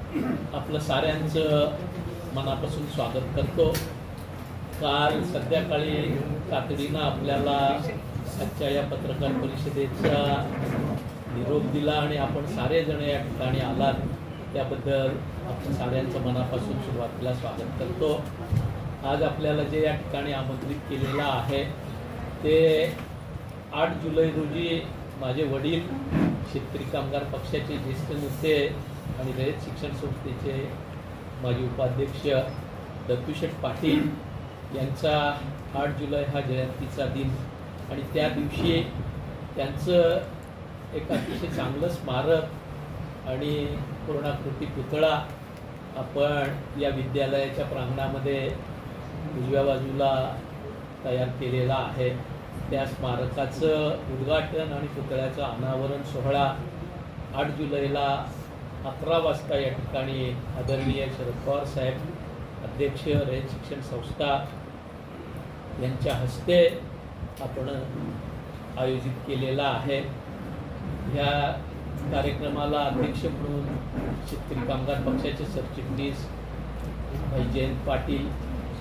आपलं साऱ्यांचं मनापासून स्वागत करतो। काल संध्याकाळी तातडीनं आपल्याला आजच्या या पत्रकार परिषदेचा निरोप दिला आणि आपण सारेजण या ठिकाणी आलात त्याबद्दल आपण साऱ्यांचं मनापासून सुरुवातीला स्वागत करतो। आज आपल्याला जे या ठिकाणी आमंत्रित केलेलं आहे ते 8 जुलै रोजी माझे वडील शेतकरी कामगार पक्षाचे ज्येष्ठ नेते आणि रयत शिक्षण संस्थेचे माजी उपाध्यक्ष दत्तूशेठ पाटील यांचा 8 जुलै हा जयंतीचा दिन आणि त्या दिवशी त्यांचं एक अतिशय चांगलं स्मारक आणि पूर्णाकृती पुतळा आपण या विद्यालयाच्या प्रांगणामध्ये उजव्या बाजूला तयार केलेला आहे। त्या स्मारकाचं उद्घाटन आणि पुतळ्याचं अनावरण सोहळा 8 जुलैला 11 वाजता या ठिकाणी आदरणीय शरद पवार साहेब अध्यक्ष रयत शिक्षण संस्था यांच्या हस्ते आपण आयोजित केलेला आहे। या कार्यक्रमाला अध्यक्ष म्हणून शेतकरी कामगार पक्षाचे सरचिटणीस भाई जयंत पाटील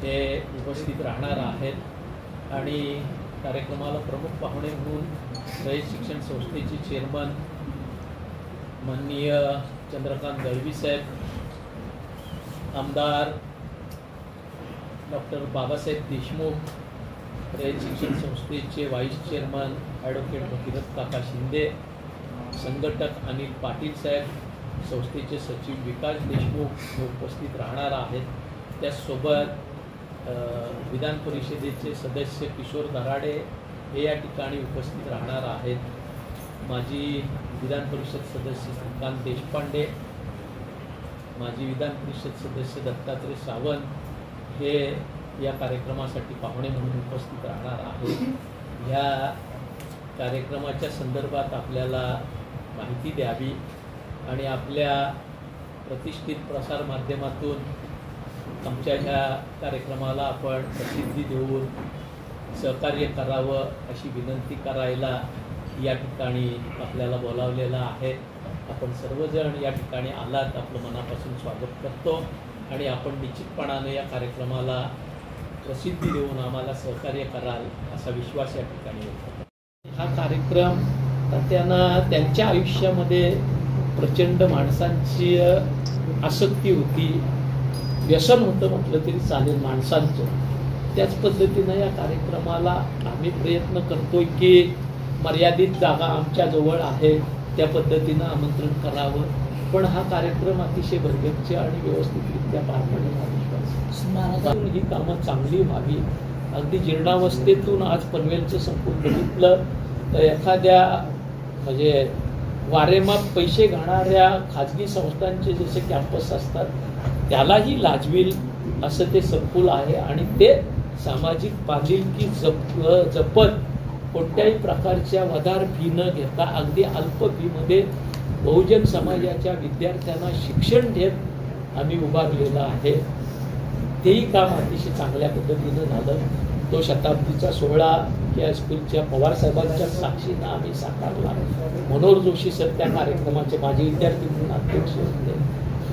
हे उपस्थित राहणार आहेत आणि कार्यक्रमाला प्रमुख पाहुणे म्हणून रयत शिक्षण संस्थेचे चेअरमन माननीय चंद्रकांत दळवी साहेब, आमदार डॉक्टर बाबासाहेब देशमुख, रयत शिक्षण संस्थेचे व्हाईस चेअरमन ॲडव्होकेट भगीरथ काका शिंदे, संघटक अनिल पाटील साहेब, संस्थेचे सचिव विकास देशमुख हे उपस्थित राहणार आहेत। त्याचसोबत विधान परिषदेचे सदस्य किशोर दराडे हे या ठिकाणी उपस्थित राहणार आहेत। माजी विधान परिषद सदस्य श्रीकांत देशपांडे, माजी विधान परिषद सदस्य दत्तात्रय सावंत हे या कार्यक्रमासाठी पाहुणे म्हणून उपस्थित राहणार आहेत। या कार्यक्रमाच्या संदर्भात आपल्याला माहिती द्यावी आणि आपल्या प्रतिष्ठित प्रसार माध्यमातून आमच्या ह्या कार्यक्रमाला आपण प्रसिद्धी देऊन सहकार्य करावं अशी विनंती करायला या ठिकाणी आपल्याला बोलावलेलं आहे। आपण सर्वजण या ठिकाणी आलात, आपलं मनापासून स्वागत करतो आणि आपण निश्चितपणाने या कार्यक्रमाला प्रसिद्धी देऊन आम्हाला सहकार्य कराल असा विश्वास या ठिकाणी व्यक्त। हा कार्यक्रम त्यांच्या आयुष्यामध्ये प्रचंड माणसांची आसक्ती होती, व्यसन होतं म्हटलं तरी चालेल माणसांचं। त्याच पद्धतीनं या कार्यक्रमाला आम्ही प्रयत्न करतोय की मर्यादित जागा आमच्या जवळ आहे त्या पद्धतीनं आमंत्रण करावं, पण हा कार्यक्रम अतिशय भरगच्च आणि व्यवस्थितरित्या पार पडेल हा विश्वास। ही कामं चांगली व्हावी। अगदी जीर्णावस्थेतून आज पनवेलचं संपूर्ण बघितलं तर एखाद्या म्हणजे वारेमाप पैसे घालणाऱ्या खाजगी संस्थांचे जसे कॅम्पस असतात त्यालाही लाजवील असं ते संकुल आहे आणि ते सामाजिक बांधिलकी जपत कोणत्याही प्रकारच्या वधार फी न घेता अगदी अल्प फीमध्ये बहुजन समाजाच्या विद्यार्थ्यांना शिक्षण देत आम्ही उभारलेलं आहे। तेही काम अतिशय चांगल्या पद्धतीनं झालं। तो शताब्दीचा सोहळा या स्कूलच्या पवार साहेबांच्या साक्षीनं आम्ही साकारला। मनोहर जोशी सर त्या कार्यक्रमाचे माझे विद्यार्थी म्हणून अध्यक्ष होते।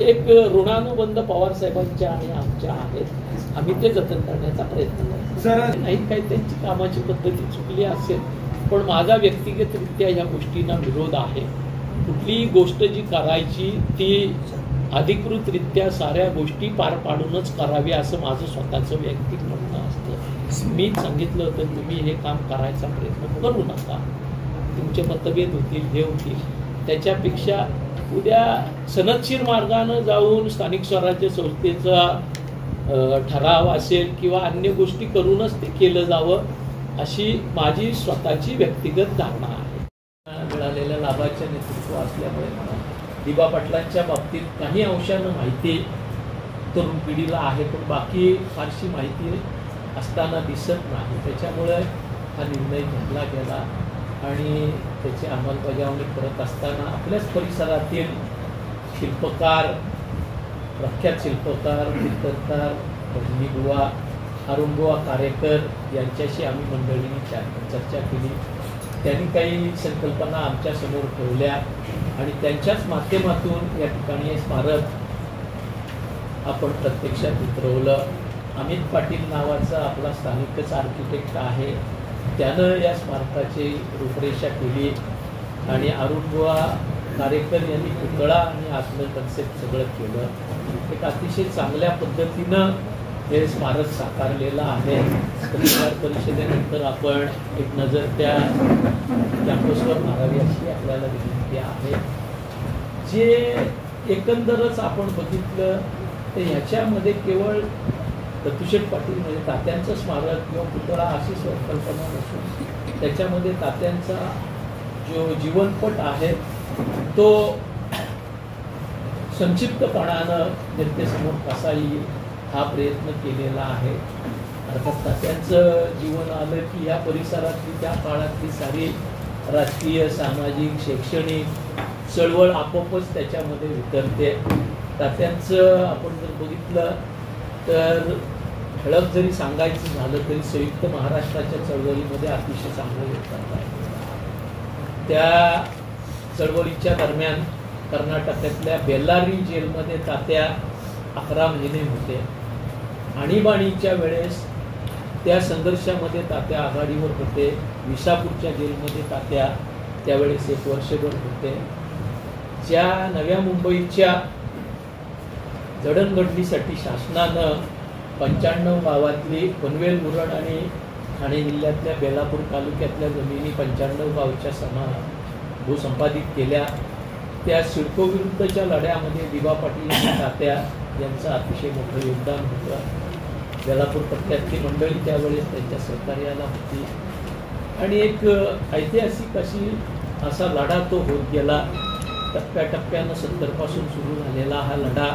एक ऋणानुबंध पवार साहेबांच्या आणि आमच्या आहेत, आम्ही ते जतन करण्याचा प्रयत्न करतो। नाही काही त्यांची कामाची पद्धती चुकली असेल, पण माझा व्यक्तिगतरित्या ह्या गोष्टींना विरोध आहे। कुठलीही गोष्ट जी करायची ती अधिकृतरित्या साऱ्या गोष्टी पार पाडूनच करावी असं माझं स्वतःचं वैयक्तिक म्हणणं असतं। मी सांगितलं होतं तुम्ही हे काम करायचा प्रयत्न करू नका, तुमचे मतभेद होतील हे होतील, त्याच्यापेक्षा उद्या सनदशीर मार्गानं जाऊन स्थानिक स्वराज्य संस्थेचा ठराव असेल किंवा अन्य गोष्टी करूनच ते केलं जावं अशी माझी स्वतःची व्यक्तिगत धारणा आहे। मिळालेल्या लाभाचे नेतृत्व असल्यामुळे दिबा पाटलांच्या बाबतीत काही अंशानं माहिती तरुण पिढीला आहे, पण बाकी फारशी माहिती असताना दिसत नाही। त्याच्यामुळे हा निर्णय घेतला गेला आणि त्याची अंमलबजावणी करत असताना आपल्याच परिसरातील शिल्पकार, प्रख्यात शिल्पकार, कीर्तनकार रजनी बुवा, अरुण बुवा कारेकर यांच्याशी आम्ही मंडळींनी चर्चा केली। त्यांनी काही संकल्पना आमच्या समोर ठेवल्या आणि त्यांच्याच माध्यमातून या ठिकाणी स्मारक आपण प्रत्यक्षात उतरवलं. अमित पाटील नावाचा आपला स्थानिकच आर्किटेक्ट आहे, त्यानं या स्मारकाची रूपरेषा केली आणि अरुणबुवा कारेकर यांनी पुतळा आणि आतलं कन्सेप्ट सगळं केलं. एक अतिशय चांगल्या पद्धतीनं हे स्मारक साकारलेलं आहे. पत्रकार परिषदेनंतर आपण एक नजर त्या कॅम्पसवर मारावी अशी आपल्याला विनंती आहे. जे एकंदरच आपण बघितलं तर ह्याच्यामध्ये केवळ दत्तूशेठ पाटील म्हणजे तात्यांचं स्मारक किंवा पुतळा अशी संकल्पना नसून त्याच्यामध्ये तात्यांचा जो जीवनपट आहे तो संक्षिप्तपणानं जनतेसमोर कसा येईल हा प्रयत्न केलेला आहे. अर्थात तात्यांचं जीवन आलं की या परिसरातली त्या काळातली सारी राजकीय, सामाजिक, शैक्षणिक चळवळ आपोआपच त्याच्यामध्ये उतरते. तात्यांचं आपण जर बघितलं तर ठळक जरी सांगायचं झालं तरी संयुक्त महाराष्ट्राच्या चळवळीमध्ये अतिशय चांगलं योगदान आहे. त्या चळवळीच्या दरम्यान कर्नाटकातल्या बेल्लारी जेलमध्ये तात्या 11 महिने होते. आणीबाणीच्या वेळेस त्या संघर्षामध्ये तात्या आघाडीवर होते. विसापूरच्या जेलमध्ये तात्या त्यावेळेस 1 वर्षभर होते. ज्या नव्या मुंबईच्या जडणघडणीसाठी शासनानं 95 गावातली पनवेल, मुरड आणि ठाणे जिल्ह्यातल्या बेलापूर तालुक्यातल्या जमिनी 95 गावच्या भूसंपादित केल्या. त्या सिडको विरुद्धच्या लढ्यामध्ये दिवा पाटील आणि तात्या यांचं अतिशय मोठं योगदान होतं. बेलापूर पट्ट्यातली मंडळी त्यावेळेस त्यांच्या सहकार्याला होती आणि एक ऐतिहासिक असा लढा तो होत गेला. टप्प्याटप्प्यानं 70 पासून सुरू झालेला हा लढा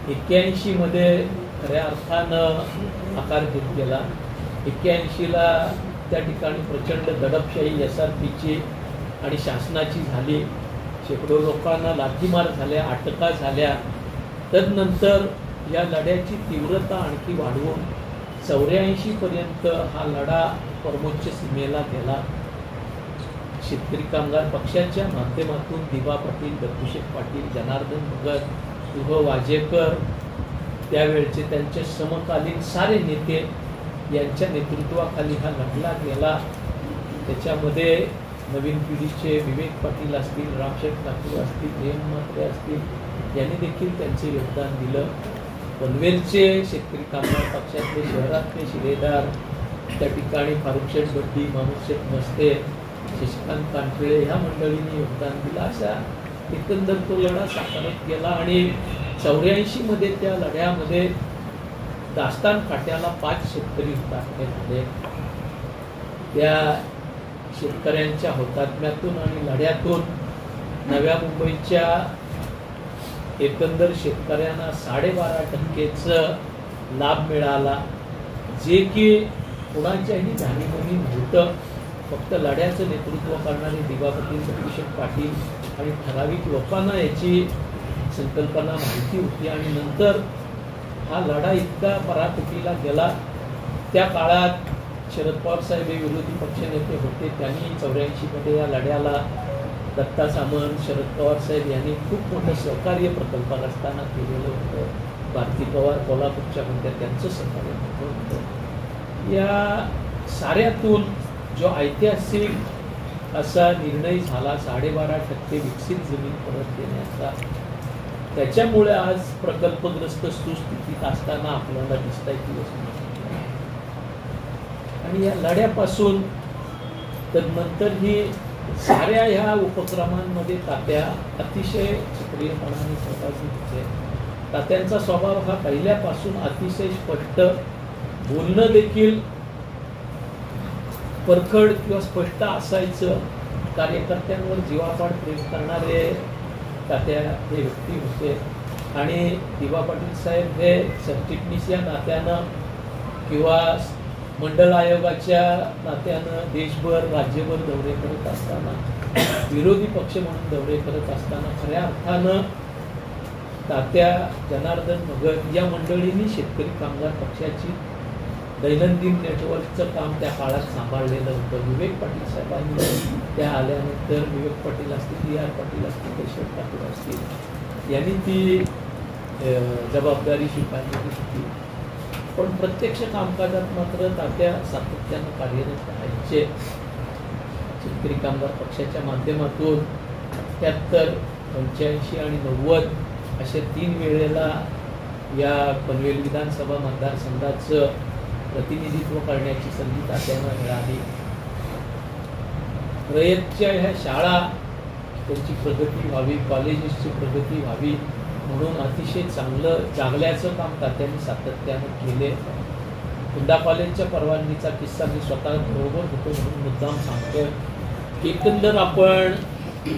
81 मध्ये खऱ्या अर्थानं आकार घेत गेला. 81ला त्या ठिकाणी प्रचंड दडपशाही SRPची आणि शासनाची झाली. शेकडो लोकांना लाठीमार झाल्या, अटका झाल्या. तदनंतर या लढ्याची तीव्रता आणखी वाढवून 84 पर्यंत हा लढा परमोच्च सीमेला गेला. शेतकरी कामगार पक्षाच्या माध्यमातून दिवा पाटील, दत्तूशेठ पाटील, जनार्दन भगत, सुह वाजेकर, त्यावेळचे त्यांचे समकालीन सारे नेते यांच्या नेतृत्वाखाली हा लढला गेला. त्याच्यामध्ये नवीन पिढीचे विवेक पाटील असतील, रामशेठ ठाकूर असतील, प्रेम म्हात्रे असतील यांनी देखील त्यांचे योगदान दिलं. पनवेलचे शेतकरी कामगार पक्षातले शहरातले शिलेदार, त्या ठिकाणी फारुखशेठ भट्टी, मामुदशेठ मस्ते, शशिकांत कांठळे ह्या मंडळींनी योगदान दिलं. अशा एकंदर तो लढा साकारत गेला आणि 84 मध्ये त्या लढ्यामध्ये दास्तान फाट्याला 5 शेतकरी हुतात्मे. त्या शेतकऱ्यांच्या हुतात्म्यातून आणि लढ्यातून नव्या मुंबईच्या एकंदर शेतकऱ्यांना 12.5% लाभ मिळाला, जे की कुणाच्याही जाणीवही नव्हतं. फक्त लढ्याचं नेतृत्व करणारे दिवा पाटील, दत्तूशेठ पाटील आणि ठराविक लोकांना याची संकल्पना माहिती होती आणि नंतर हा लढा इतका पराकोटीला गेला. त्या काळात शरद पवार साहेब हे विरोधी पक्षनेते होते. त्यांनी 84 मध्ये या लढ्याला दत्ता सामंत, शरद पवार साहेब यांनी खूप मोठं सहकार्य प्रकल्पात असताना केलेलं होतं. भारती पवार कोल्हापूरच्या होत्या, त्यांचं सहकार्य होतं. या साऱ्यातून जो ऐतिहासिक असा निर्णय झाला 12.5% विकसित जमीन परत देण्याचा, त्याच्यामुळे आज प्रकल्पग्रस्त सुस्थितीत असताना आपल्याला दिसत आहे की आणि या लढ्यापासून तदनंतर ही साऱ्या ह्या उपक्रमांमध्ये तात्या अतिशय सक्रियपणाने सहभागी होते. तात्यांचा स्वभाव हा पहिल्यापासून अतिशय स्पष्ट, बोलणं देखील परखड किंवा स्पष्ट असायचं. कार्यकर्त्यांवर जीवापाड प्रेम करणारे तात्या हे व्यक्ती होते आणि दिवा पाटील साहेब हे सरचिटणीस या नात्यानं किंवा मंडळ आयोगाच्या नात्यानं देशभर, राज्यभर दौरे करत असताना, विरोधी पक्ष म्हणून दौरे करत असताना खऱ्या अर्थानं तात्या, जनार्दन भगत या मंडळींनी शेतकरी कामगार पक्षाची दैनंदिन नेटवर्कचं काम त्या काळात सांभाळलेलं होतं. विवेक पाटील साहेबांनी त्या आल्यानंतर विवेक पाटील असतील, DR पाटील असतील, केशव ठाकूर असतील यांनी ती जबाबदारी स्वीकारलेली होती. पण प्रत्यक्ष कामकाजात मात्र तात्या सातत्यानं कार्यरत राहायचे. शेतकरी कामगार पक्षाच्या माध्यमातून 78, 85 आणि 90 अशा 3 वेळेला या पनवेल विधानसभा मतदारसंघाचं प्रतिनिधित्व करण्याची संधी तात्यांना मिळाली. रयतच्या ह्या शाळा त्यांची प्रगती व्हावी, कॉलेजेसची प्रगती व्हावी म्हणून अतिशय चांगलं जागल्याचं काम तात्यांनी सातत्यानं केले. हुंडा कॉलेजच्या परवानगीचा किस्सा मी स्वतः बरोबर होतो म्हणून मुद्दाम सांगतोय. एकंदर आपण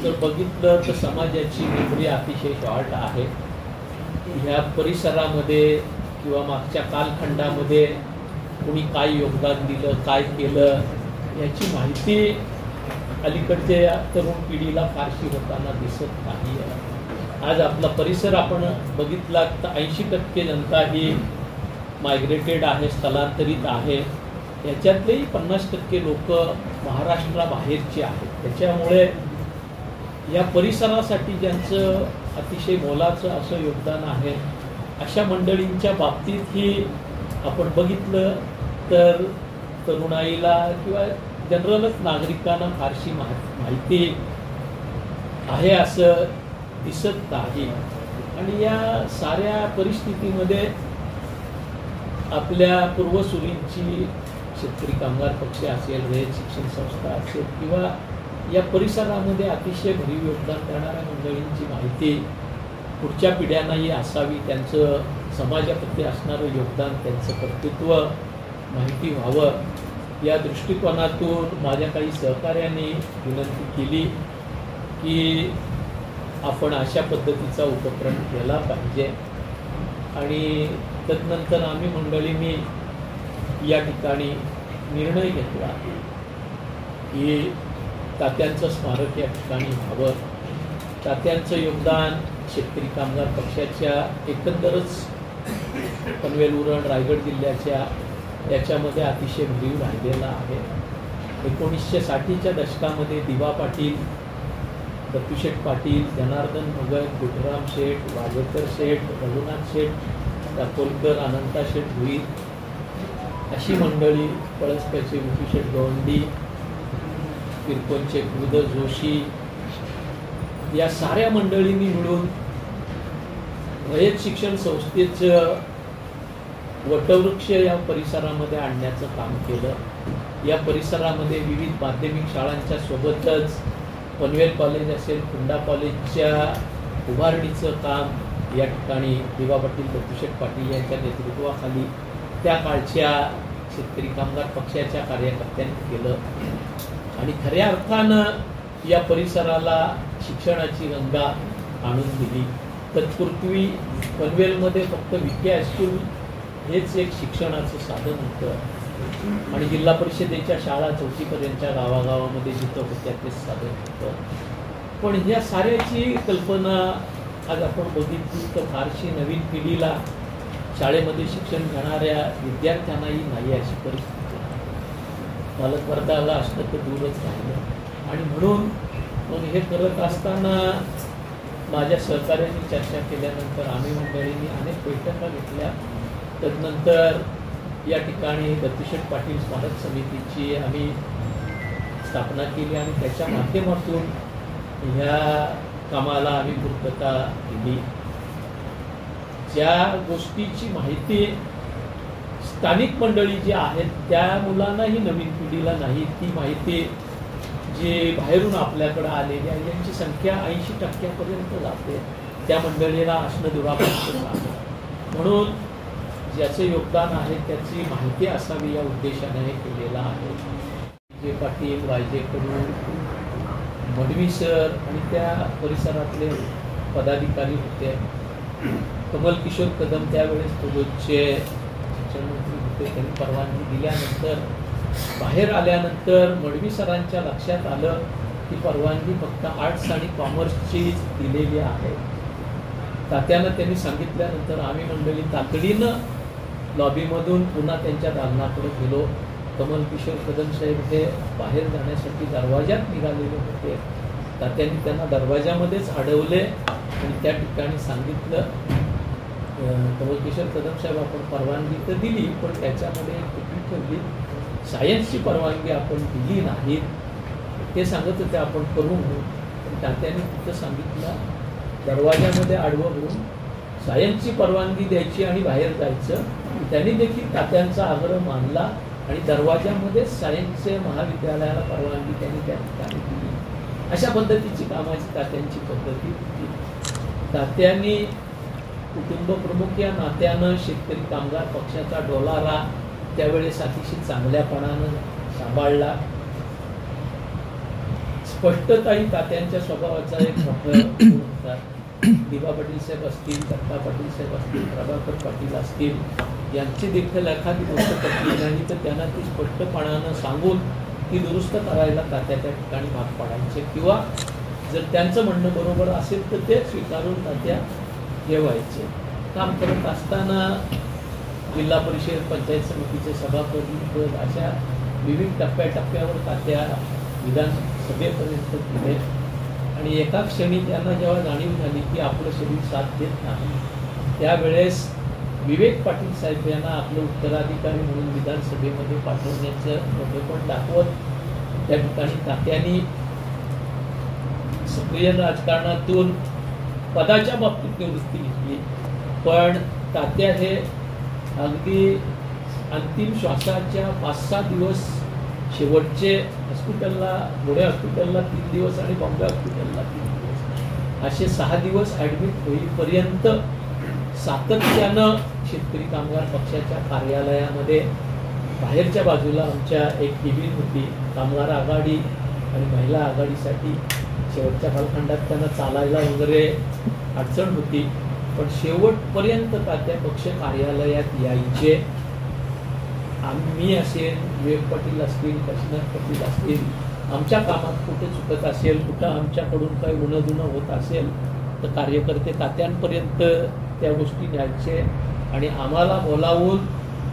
जर बघितलं तर समाजाची मेमरी अतिशय शॉर्ट आहे. ह्या परिसरामध्ये किंवा मागच्या कालखंडामध्ये कोणी काय योगदान दिलं, काय केलं याची माहिती अलीकडच्या तरुण पिढीला फारशी होताना दिसत नाही. आज आपला परिसर आपण बघितला तर 80% जनता ही मायग्रेटेड आहे, स्थलांतरित आहे. याच्यातलेही 50% लोक महाराष्ट्राबाहेरचे आहेत. त्याच्यामुळे या परिसरासाठी ज्यांचं अतिशय मोलाचं असं योगदान आहे अशा मंडळींच्या बाबतीतही आपण बघितलं तर तरुणाईला किंवा जनरलच नागरिकांना फारशी माहिती आहे असं दिसत नाही. आणि या साऱ्या परिस्थितीमध्ये आपल्या पूर्वसुरींची शेतकरी कामगार पक्ष असेल, रयत शिक्षण संस्था असेल किंवा या परिसरामध्ये अतिशय भरीव योगदान करणाऱ्या मंडळींची माहिती पुढच्या पिढ्यांनाही असावी. त्यांचं समाजाप्रती असणारं योगदान, त्यांचं कर्तृत्व माहिती व्हावं या दृष्टिकोनातून माझ्या काही सहकार्यांनी विनंती केली की आपण अशा पद्धतीचा उपक्रम केला पाहिजे. आणि तदनंतर आम्ही मंडळींनी या ठिकाणी निर्णय घेतला की तात्यांचं स्मारक या ठिकाणी व्हावं. तात्यांचं योगदान शेतकरी कामगार पक्षाच्या एकंदरच पनवेल उरण रायगड जिल्ह्याच्या याच्यामध्ये अतिशय भरीव राहिलेला आहे. 1960च्या दशकामध्ये दिवा पाटील, दत्तूशेठ पाटील, जनार्दन भगत, गुटराम शेठ, वाघेकर शेठ, रघुनाथ शेठ, दापोलकर, अनंता शेठ भुईर अशी मंडळी, पळसपैचे विठूशेठ गवंडी, किरकोनचे कृद जोशी या साऱ्या मंडळींनी मिळून रयत शिक्षण संस्थेचं वटवृक्ष या परिसरामध्ये आणण्याचं काम केलं. या परिसरामध्ये विविध माध्यमिक शाळांच्या सोबतच पनवेल कॉलेज असेल, हुंडा कॉलेजच्या उभारणीचं काम या ठिकाणी दिवा पाटील, दत्तूशेठ पाटील यांच्या नेतृत्वाखाली त्या काळच्या शेतकरी कामगार पक्षाच्या कार्यकर्त्यांनी केलं. आणि खऱ्या अर्थानं या परिसराला शिक्षणाची गंगा आणून दिली. तत्पूर्वी पनवेलमध्ये फक्त विखे हायस्कूल हेच एक शिक्षणाचं साधन होतं आणि जिल्हा परिषदेच्या शाळा 4थीपर्यंतच्या गावागावामध्ये जिथं होत्या तेच साधन होतं. पण ह्या साऱ्याची कल्पना आज आपण बघितली तर फारशी नवीन पिढीला, शाळेमध्ये शिक्षण घेणाऱ्या विद्यार्थ्यांनाही नाही अशी परिस्थिती आहे. पालक वर्गाला असणं तर दूरच राहिलं. आणि म्हणून मग हे करत असताना माझ्या सहकार्यांनी चर्चा केल्यानंतर आम्ही मंडळींनी अनेक बैठका घेतल्या. तदनंतर या ठिकाणी दत्तूशेठ पाटील स्मारक समितीची आम्ही स्थापना केली आणि त्याच्या माध्यमातून ह्या कामाला आम्ही पूर्तता दिली. ज्या गोष्टीची माहिती स्थानिक मंडळी जी आहेत त्या मुलांनाही, नवीन पिढीला नाही, ती माहिती जी बाहेरून आपल्याकडे आलेली आहे यांची संख्या 80% जाते. त्या मंडळीला असणं दुरापास्त आहे. म्हणून ज्याचं योगदान आहे त्याची माहिती असावी या उद्देशाने हे केलेलं आहे. जे पाटील, वायजे कडू, मडवी सर आणि त्या परिसरातले पदाधिकारी होते. कमल किशोर कदम त्यावेळेस पोलीसचे शिक्षण मंत्री होते. त्यांनी परवानगी दिल्यानंतर बाहेर आल्यानंतर मडवी सरांच्या लक्षात आलं की परवानगी फक्त आर्ट्स आणि कॉमर्सची दिलेली आहे. तात्यांना त्यांनी सांगितल्यानंतर आम्ही मंडळी तातडीनं लॉबीमधून पुन्हा त्यांच्या दालनाकडे गेलो. कमल किशोर कदम साहेब हे बाहेर जाण्यासाठी दरवाजात निघालेले होते. तात्यांनी त्यांना दरवाजामध्येच अडवले आणि त्या ठिकाणी सांगितलं कमलकिशोर कदम साहेब आपण परवानगी तर दिली, पण त्याच्यामध्ये कुठली ठेवली, सायन्सची परवानगी आपण दिली नाही. ते सांगत होते आपण करू म्हणून, पण तात्याने तिथं सांगितलं दरवाजामध्ये आडवं करून सायन्सची परवानगी द्यायची आणि बाहेर जायचं. त्यांनी देखील तात्यांचा आग्रह मानला आणि दरवाजामध्ये सायन्सचे महाविद्यालयाला परवानगी त्यांनी त्या ठिकाणी दिली. अशा पद्धतीची कामाची तात्यांची पद्धती होती. तात्यांनी कुटुंब प्रमुख या नात्यानं शेतकरी कामगार पक्षाचा डोलारा त्यावेळेस अतिशय चांगल्यापणानं सांभाळला. स्पष्टताही तात्यांच्या स्वभावाचा एक मोठा होता. दिवा पाटील साहेब असतील, दत्ता पाटील साहेब असतील, प्रभाकर पाटील असतील, यांची देखील एखादी गोष्ट पटली नाही तर त्यांना ती स्पष्टपणानं सांगून ती दुरुस्त करायला तात्या त्या ठिकाणी भाग पाडायचे, किंवा जर त्यांचं म्हणणं बरोबर असेल तर ते स्वीकारून तात्या जेवायचे. काम करत असताना जिल्हा परिषद, पंचायत समितीचे सभापती पद अशा विविध टप्प्याटप्प्यावर तात्या विधानसभेपर्यंत गेले. आणि एका क्षणी त्यांना जेव्हा जाणीव झाली की आपलं शरीर साथ देत नाही, त्यावेळेस विवेक पाटील साहेब यांना आपलं उत्तराधिकारी म्हणून विधानसभेमध्ये पाठवण्याचं मोठेपण दाखवत त्या ठिकाणी तात्यांनी सक्रिय राजकारणातून पदाच्या बाबतीत निवृत्ती घेतली. पण तात्या हे अगदी अंतिम श्वासाच्या 5-6 दिवस शेवटचे हॉस्पिटलला, पुणे हॉस्पिटलला 3 दिवस आणि बॉम्बे हॉस्पिटलला 3 दिवस असे 6 दिवस ॲडमिट होईपर्यंत सातत्यानं शेतकरी कामगार पक्षाच्या कार्यालयामध्ये बाहेरच्या बाजूला आमच्या एक केबिन होती. कामगार आघाडी आणि महिला आघाडीसाठी शेवटच्या कालखंडात त्यांना चालायला वगैरे अडचण होती, पण शेवटपर्यंत तात्या पक्ष कार्यालयात यायचे. आम्ही असेल, विवेक पाटील असतील, काशीनाथ पाटील असतील, आमच्या कामात कुठे चुकत असेल, कुठं आमच्याकडून काही उणंदुणं होत असेल तर कार्यकर्ते तात्यांपर्यंत त्या गोष्टी न्यायचे आणि आम्हाला बोलावून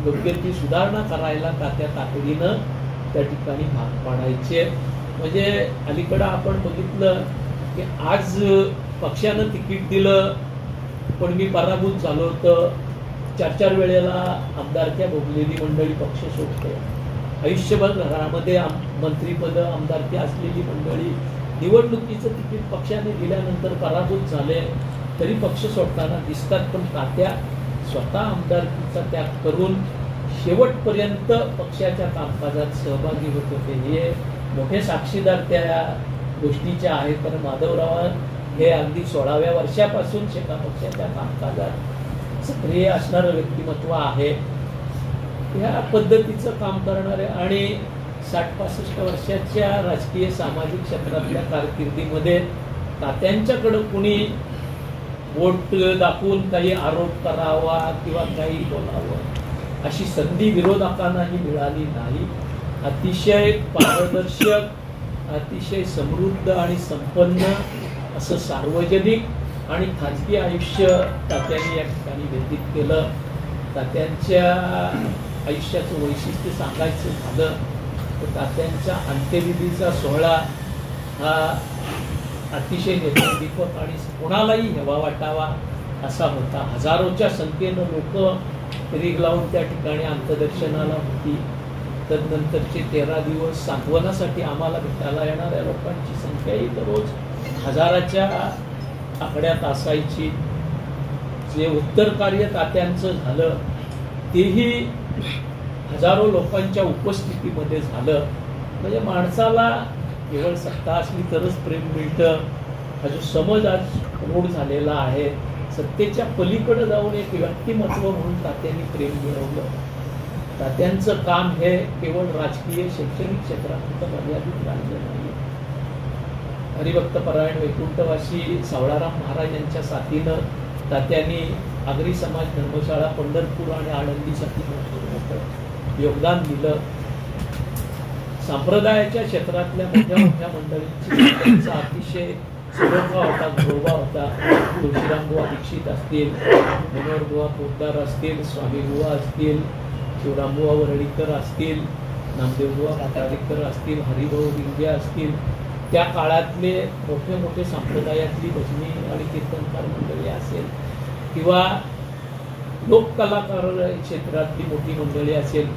योग्य ती सुधारणा करायला तात्या तातडीनं त्या ठिकाणी भाग पाडायचे. म्हणजे अलीकडं आपण बघितलं की आज पक्षानं तिकीट दिलं पण मी पराभूत झालो, तर 4-4 वेळेला आमदारक्या भोगलेली मंडळी पक्ष सोडते. आयुष्यभर घरामध्ये मंत्रीपद, आमदारकी असलेली मंडळी निवडणुकीचं तिकीट पक्षाने दिल्यानंतर पराभूत झाले तरी पक्ष सोडताना दिसतात. पण तात्या स्वतः आमदारकीचा त्याग करून शेवटपर्यंत पक्षाच्या कामकाजात सहभागी होत होते. हे मोठे साक्षीदार त्या गोष्टीचे आहेत. तर माधवराव हे अगदी 16व्या वर्षापासून शेका पक्षाच्या कामकाजात सक्रिय असणारं व्यक्तिमत्व आहे. ह्या पद्धतीचं काम करणारे आणि 60-65 वर्षाच्या राजकीय सामाजिक क्षेत्रातल्या कारकिर्दीमध्ये तात्यांच्याकडं कुणी वोट दाखवून काही आरोप करावा किंवा काही बोलावं अशी संधी विरोधकांनाही मिळाली नाही. अतिशय पारदर्शक, अतिशय समृद्ध आणि संपन्न असं सार्वजनिक आणि खाजगी आयुष्य तात्यांनी या ठिकाणी व्यतीत केलं. तात्यांच्या आयुष्याचं वैशिष्ट्य सांगायचं झालं तर तात्यांच्या अंत्यविधीचा सोहळा हा अतिशय नेत्रदीपक आणि कोणालाही हेवा वाटावा असा होता. हजारोच्या संख्येनं लोक रिग लावून त्या ठिकाणी अंत्यदर्शनाला होती. तदनंतरचे 13 दिवस सांत्वनासाठी आम्हाला भेटायला येणाऱ्या लोकांची संख्याही दररोज हजाराच्या आकड्यात असायची. जे उत्तर कार्य तात्यांचं झालं तेही हजारो लोकांच्या उपस्थितीमध्ये झालं. म्हणजे माणसाला केवळ सत्ता असली तरच प्रेम मिळतं हा जो समज आज रूढ झालेला आहे. सत्तेच्या पलीकडे जाऊन एक व्यक्तिमत्व म्हणून तात्यांनी प्रेम मिळवलं. तात्यांचं काम हे केवळ राजकीय शैक्षणिक क्षेत्रात मर्यादित राहिलं नाही. हरिभक्त परायण वैकुंठवासी सावळाराम महाराज यांच्या साथीनं तात्यांनी आगरी समाज धर्मशाळा पंढरपूर आणि आळंदीसाठी मोठं योगदान दिलं. संप्रदायाच्या क्षेत्रातल्या मोठ्या मोठ्या मंडळींची त्यांचा अतिशय सुरोबा होता, घरोबा होता. तुळशीरामबुवा दीक्षित असतील, मनोहरबुवा पोद्दार असतील, स्वामीबुवा असतील, शिवरामबुवा वरळीकर असतील, नामदेवबुवा काटाळेकर असतील, हरिभाऊ रिंगे असतील, त्या काळातले मोठे मोठे संप्रदायातली भजनी आणि कीर्तनकार मंडळी असेल किंवा लोककलाकार क्षेत्रातली मोठी मंडळी असेल,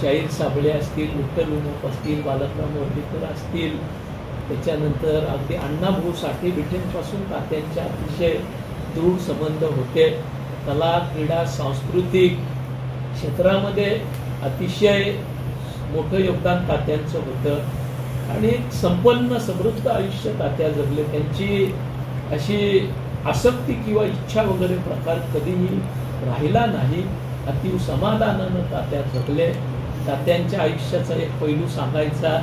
शाहीर साबळे असतील, विठ्ठल उमप असतील, बालकराम वर्धेकर असतील, त्याच्यानंतर अगदी अण्णाभाऊ साठे विठेंपासून तात्यांचे अतिशय दृढ संबंध होते. कला, क्रीडा, सांस्कृतिक क्षेत्रामध्ये अतिशय मोठं योगदान तात्यांचं होतं आणि संपन्न समृद्ध आयुष्य तात्या जगले. त्यांची अशी आसक्ती किंवा इच्छा वगैरे प्रकार कधीही राहिला नाही. अति समाधानानं तात्या जगले. तात्यांच्या आयुष्याचा एक पैलू सांगायचा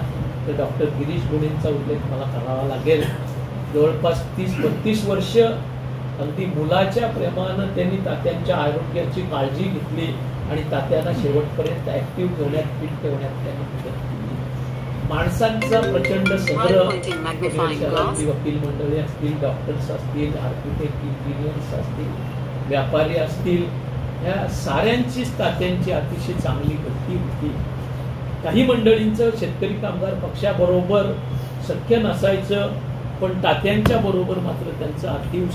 तर डॉक्टर गिरीश गुणेंचा उल्लेख मला करावा लागेल. जवळपास 30-32 वर्ष अगदी मुलाच्या प्रेमानं त्यांनी तात्यांच्या आरोग्याची काळजी घेतली आणि तात्यांना शेवटपर्यंत ऍक्टिव्ह ठेवण्यात, फिट ठेवण्यात त्यांनी मदत केली. माणसांचा प्रचंड संग्रह, वकील मंडळी असतील, डॉक्टर्स असतील, आर्किटेक्ट, इंजिनियर्स असतील, व्यापारी असतील, ह्या साऱ्यांचीच तात्यांची अतिशय चांगली गती होती. काही मंडळींचं शेतकरी कामगार पक्षाबरोबर सख्य नसायचं, पण तात्यांच्या बरोबर मात्र त्यांचं अतिव